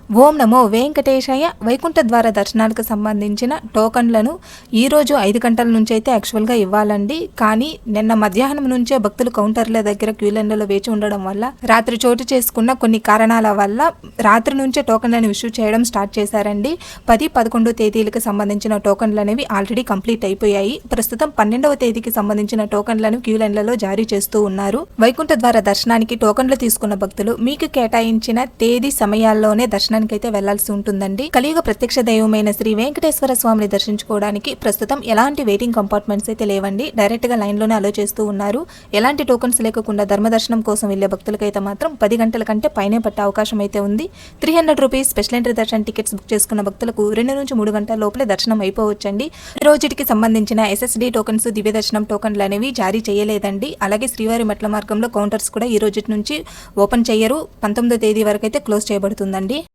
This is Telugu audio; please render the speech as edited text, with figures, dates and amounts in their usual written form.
ఓం నమో వెంకటేశయ్య. వైకుంఠ ద్వార దర్శనాలకు సంబంధించిన టోకన్లను ఈరోజు 5 గంటల నుంచి అయితే యాక్చువల్గా ఇవ్వాలండి. కానీ నిన్న మధ్యాహ్నం నుంచే భక్తులు కౌంటర్ల దగ్గర క్యూలైన్లలో వేచి ఉండడం వల్ల, రాత్రి చోటు చేసుకున్న కొన్ని కారణాల వల్ల రాత్రి నుంచే టోకన్లను ఇష్యూ చేయడం స్టార్ట్ చేశారండి. 10, 11 తేదీలకు సంబంధించిన టోకన్లు అనేవి ఆల్రెడీ కంప్లీట్ అయిపోయాయి. ప్రస్తుతం 12వ తేదీకి సంబంధించిన టోకన్లను క్యూలైన్లలో జారీ చేస్తూ ఉన్నారు. వైకుంఠ ద్వార దర్శనానికి టోకన్లు తీసుకున్న భక్తులు మీకు కేటాయించిన తేదీ సమయాల్లోనే దర్శనానికి అయితే వెళ్లాల్సి ఉంటుందండి. కలియుగ ప్రత్యక్ష దైవమైన శ్రీ వెంకటేశ్వర స్వామిని దర్శించుకోవడానికి ప్రస్తుతం ఎలాంటి వెయిటింగ్ కంపార్ట్మెంట్స్ అయితే లేవండి. డైరెక్ట్ గా లైన్ లోనే అలో చేస్తూ ఉన్నారు. ఎలాంటి టోకన్స్ లేకుండా ధర్మదర్శనం కోసం వెళ్లే భక్తులకైతే మాత్రం 10 గంటల కంటే పైనే పట్టే అవకాశం అయితే ఉంది. 300 రూపీస్ స్పెషల్ ఎంట్రీ దర్శన టికెట్స్ బుక్ చేసుకున్న భక్తులకు 2 నుంచి 3 గంటల లోపలే దర్శనం అయిపోవచ్చండి. రోజుకి సంబంధించిన SSD టోకన్స్, దివ్య దర్శనం టోకన్లు అనేవి జారీ చేయలేదండి. అలాగే శ్రీవారి మెట్ల మార్గంలో కౌంటర్స్ కూడా ఈ రోజు నుంచి ఓపెన్ చేయరు. 19వ తేదీ వరకు అయితే క్లోజ్ చేయబడుతుందండి.